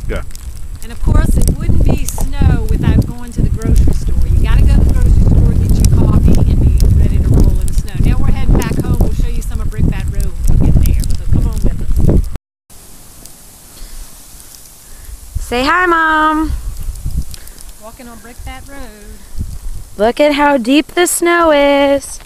Yeah. And of course, it wouldn't be snow without going to the grocery store. You got to go to the grocery store, get your coffee, and be ready to roll in the snow. Now we're heading back home. We'll show you some of Brickbat Road when we get there. So come on with us. Say hi, Mom. Walking on Brickbat Road. Look at how deep the snow is.